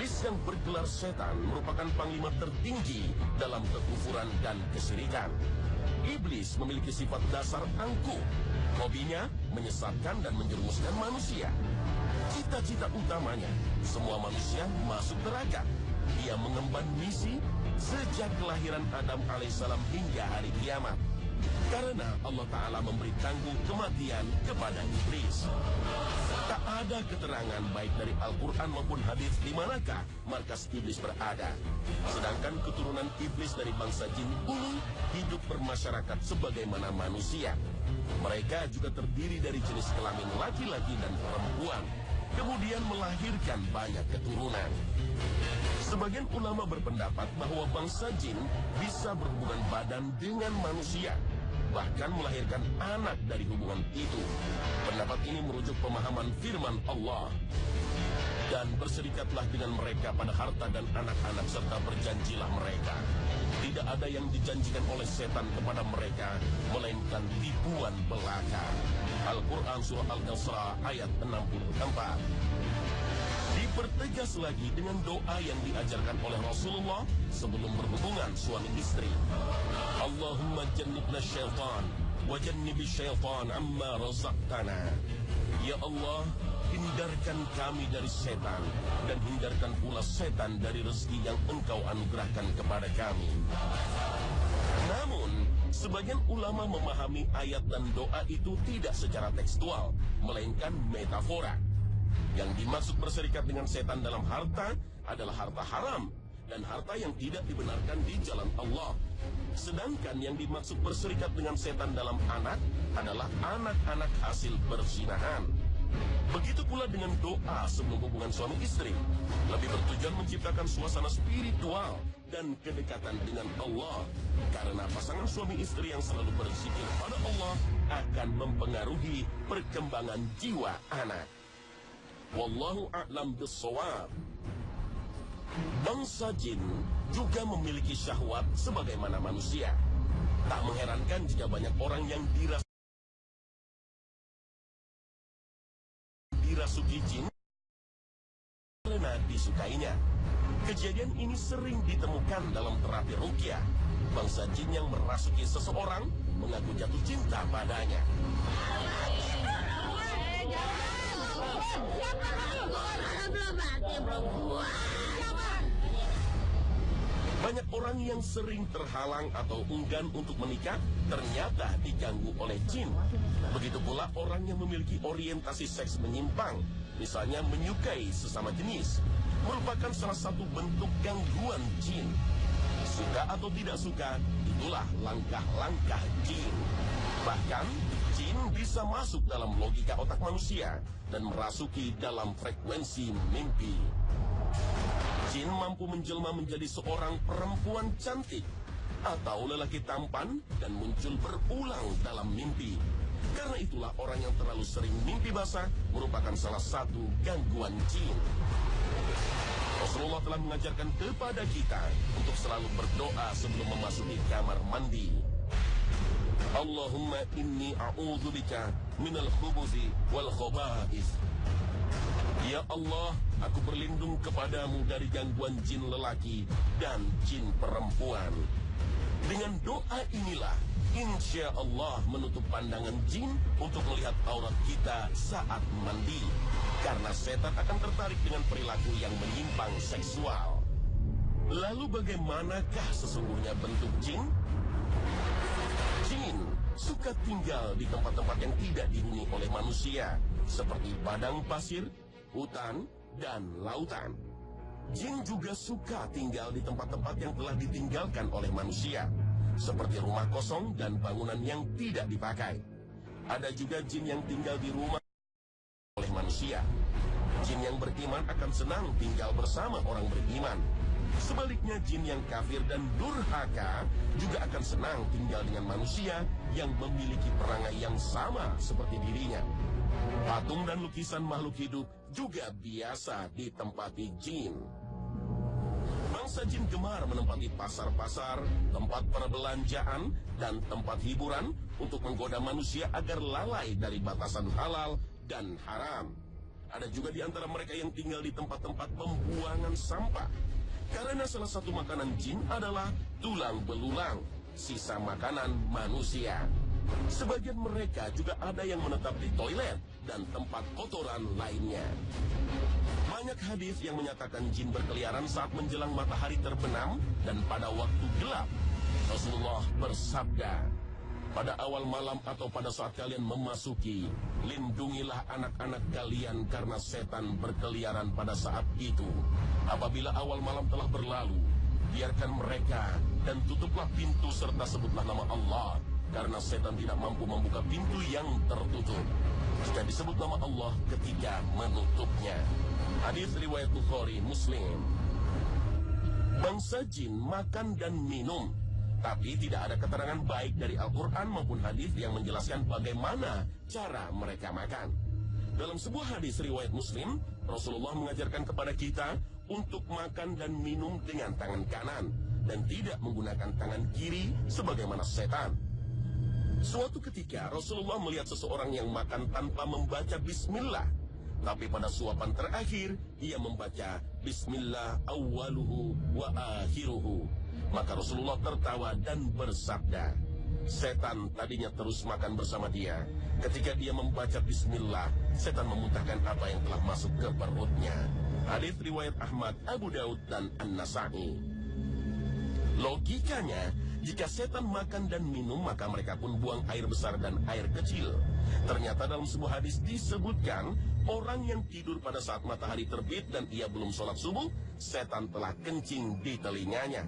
Iblis yang bergelar setan merupakan panglima tertinggi dalam kekufuran dan kesyirikan. Iblis memiliki sifat dasar angkuh. Hobinya menyesatkan dan menjerumuskan manusia. Cita-cita utamanya, semua manusia masuk neraka. Dia mengemban misi sejak kelahiran Adam alaihissalam hingga hari kiamat. Karena Allah Ta'ala memberi tangguh kematian kepada iblis. Tak ada keterangan baik dari Al-Quran maupun hadis di manakah markas iblis berada. Sedangkan keturunan iblis dari bangsa jin ini hidup bermasyarakat sebagaimana manusia. Mereka juga terdiri dari jenis kelamin laki-laki dan perempuan, kemudian melahirkan banyak keturunan. Sebagian ulama berpendapat bahwa bangsa jin bisa berhubungan badan dengan manusia, bahkan melahirkan anak dari hubungan itu. Pendapat ini merujuk pemahaman firman Allah. Dan berserikatlah dengan mereka pada harta dan anak-anak serta berjanjilah mereka. Tidak ada yang dijanjikan oleh setan kepada mereka, melainkan tipuan belaka. Al-Quran Surah Al-Isra ayat 64. Dipertegas lagi dengan doa yang diajarkan oleh Rasulullah sebelum berhubungan suami istri. Allahumma jannibna syaitan wa jannibi syaitan amma razaqtana. Ya Allah, hindarkan kami dari setan dan hindarkan pula setan dari rezeki yang Engkau anugerahkan kepada kami. Namun, sebagian ulama memahami ayat dan doa itu tidak secara tekstual, melainkan metafora. Yang dimaksud berserikat dengan setan dalam harta adalah harta haram dan harta yang tidak dibenarkan di jalan Allah. Sedangkan yang dimaksud berserikat dengan setan dalam anak adalah anak-anak hasil perzinahan. Begitu pula dengan doa sebelum hubungan suami istri, lebih bertujuan menciptakan suasana spiritual dan kedekatan dengan Allah. Karena pasangan suami istri yang selalu berzikir pada Allah akan mempengaruhi perkembangan jiwa anak. Wallahu a'lam bis-shawab. Bangsa jin juga memiliki syahwat sebagaimana manusia. Tak mengherankan jika banyak orang yang dirasuki jin karena disukainya. Kejadian ini sering ditemukan dalam terapi ruqyah. Bangsa jin yang merasuki seseorang mengaku jatuh cinta padanya. Banyak orang yang sering terhalang atau enggan untuk menikah ternyata diganggu oleh jin. Begitu pula orang yang memiliki orientasi seks menyimpang, misalnya menyukai sesama jenis, merupakan salah satu bentuk gangguan jin. Suka atau tidak suka, itulah langkah-langkah jin. Bahkan, jin bisa masuk dalam logika otak manusia dan merasuki dalam frekuensi mimpi. Jin mampu menjelma menjadi seorang perempuan cantik atau lelaki tampan dan muncul berulang dalam mimpi. Karena itulah orang yang terlalu sering mimpi basah merupakan salah satu gangguan jin. Rasulullah telah mengajarkan kepada kita untuk selalu berdoa sebelum memasuki kamar mandi. Allahumma inni a'udzubika minal khubuthi wal khaba'ith. Ya Allah, aku berlindung kepadamu dari gangguan jin lelaki dan jin perempuan. Dengan doa inilah, insya Allah menutup pandangan jin untuk melihat aurat kita saat mandi. Karena setan akan tertarik dengan perilaku yang menyimpang seksual. Lalu bagaimanakah sesungguhnya bentuk jin? Jin suka tinggal di tempat-tempat yang tidak dihuni oleh manusia, seperti padang pasir, hutan, dan lautan. Jin juga suka tinggal di tempat-tempat yang telah ditinggalkan oleh manusia, seperti rumah kosong dan bangunan yang tidak dipakai. Ada juga jin yang tinggal di rumah oleh manusia. Jin yang beriman akan senang tinggal bersama orang beriman. Sebaliknya, jin yang kafir dan durhaka juga akan senang tinggal dengan manusia yang memiliki perangai yang sama seperti dirinya. Patung dan lukisan makhluk hidup juga biasa ditempati jin. Bangsa jin gemar menempati pasar-pasar, tempat perbelanjaan, dan tempat hiburan untuk menggoda manusia agar lalai dari batasan halal dan haram. Ada juga di antara mereka yang tinggal di tempat-tempat pembuangan sampah. Karena salah satu makanan jin adalah tulang belulang, sisa makanan manusia. Sebagian mereka juga ada yang menetap di toilet dan tempat kotoran lainnya. Banyak hadis yang menyatakan jin berkeliaran saat menjelang matahari terbenam dan pada waktu gelap. Rasulullah bersabda, pada awal malam atau pada saat kalian memasuki, lindungilah anak-anak kalian karena setan berkeliaran pada saat itu. Apabila awal malam telah berlalu, biarkan mereka dan tutuplah pintu serta sebutlah nama Allah, karena setan tidak mampu membuka pintu yang tertutup jika disebut nama Allah ketika menutupnya. Hadis riwayat Bukhari, Muslim. Bangsa jin makan dan minum, tapi tidak ada keterangan baik dari Al-Quran maupun hadis yang menjelaskan bagaimana cara mereka makan. Dalam sebuah hadis riwayat Muslim, Rasulullah mengajarkan kepada kita untuk makan dan minum dengan tangan kanan dan tidak menggunakan tangan kiri sebagaimana setan. Suatu ketika Rasulullah melihat seseorang yang makan tanpa membaca bismillah, tapi pada suapan terakhir ia membaca bismillah awwaluhu wa akhiruhu. Maka Rasulullah tertawa dan bersabda, setan tadinya terus makan bersama dia. Ketika dia membaca bismillah, setan memuntahkan apa yang telah masuk ke perutnya. Hadis riwayat Ahmad, Abu Daud dan An-Nasa'i. Logikanya, jika setan makan dan minum, maka mereka pun buang air besar dan air kecil. Ternyata dalam sebuah hadis disebutkan, orang yang tidur pada saat matahari terbit dan ia belum sholat subuh, setan telah kencing di telinganya.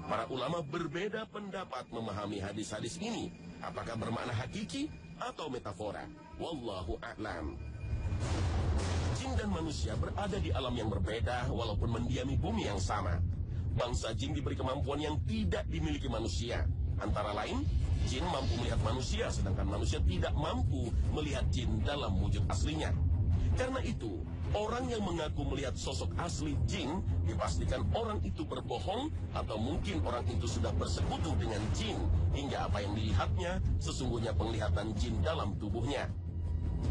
Para ulama berbeda pendapat memahami hadis-hadis ini, apakah bermakna hakiki atau metafora. Wallahu a'lam. Jin dan manusia berada di alam yang berbeda walaupun mendiami bumi yang sama. Bangsa jin diberi kemampuan yang tidak dimiliki manusia. Antara lain, jin mampu melihat manusia, sedangkan manusia tidak mampu melihat jin dalam wujud aslinya. Karena itu, orang yang mengaku melihat sosok asli jin, dipastikan orang itu berbohong, atau mungkin orang itu sudah bersekutu dengan jin, hingga apa yang dilihatnya sesungguhnya penglihatan jin dalam tubuhnya.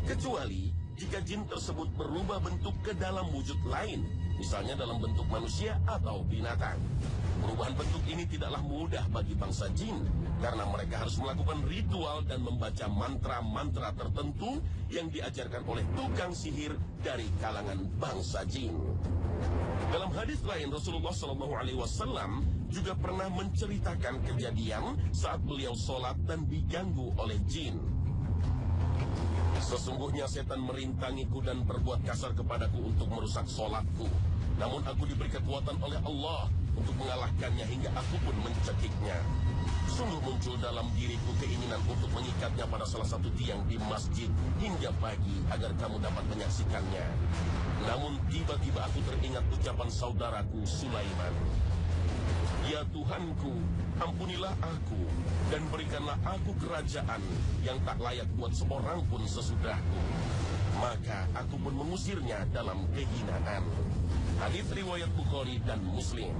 Kecuali jika jin tersebut berubah bentuk ke dalam wujud lain, misalnya dalam bentuk manusia atau binatang. Perubahan bentuk ini tidaklah mudah bagi bangsa jin, karena mereka harus melakukan ritual dan membaca mantra-mantra tertentu yang diajarkan oleh tukang sihir dari kalangan bangsa jin. Dalam hadis lain, Rasulullah SAW juga pernah menceritakan kejadian saat beliau sholat dan diganggu oleh jin. Sesungguhnya setan merintangiku dan berbuat kasar kepadaku untuk merusak sholatku. Namun aku diberi kekuatan oleh Allah untuk mengalahkannya hingga aku pun mencekiknya. Sungguh muncul dalam diriku keinginan untuk mengikatnya pada salah satu tiang di masjid hingga pagi agar kamu dapat menyaksikannya. Namun tiba-tiba aku teringat ucapan saudaraku Sulaiman. Ya Tuhanku, ampunilah aku dan berikanlah aku kerajaan yang tak layak buat seorang pun sesudahku. Maka aku pun mengusirnya dalam kehinaan. Hadis riwayat Bukhari dan Muslim.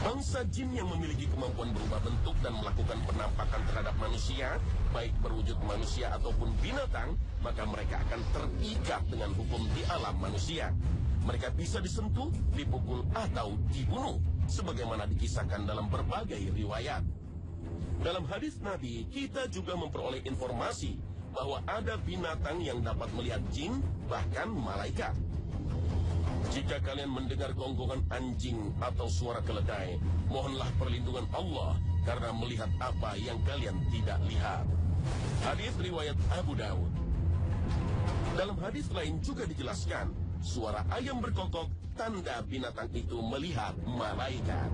Bangsa jin yang memiliki kemampuan berubah bentuk dan melakukan penampakan terhadap manusia, baik berwujud manusia ataupun binatang, maka mereka akan terikat dengan hukum di alam manusia. Mereka bisa disentuh, dipukul, atau dibunuh, sebagaimana dikisahkan dalam berbagai riwayat. Dalam hadis Nabi, kita juga memperoleh informasi bahwa ada binatang yang dapat melihat jin, bahkan malaikat. Jika kalian mendengar gonggongan anjing atau suara keledai, mohonlah perlindungan Allah karena melihat apa yang kalian tidak lihat. Hadis riwayat Abu Daud. Dalam hadis lain juga dijelaskan, suara ayam berkokok tanda binatang itu melihat malaikat.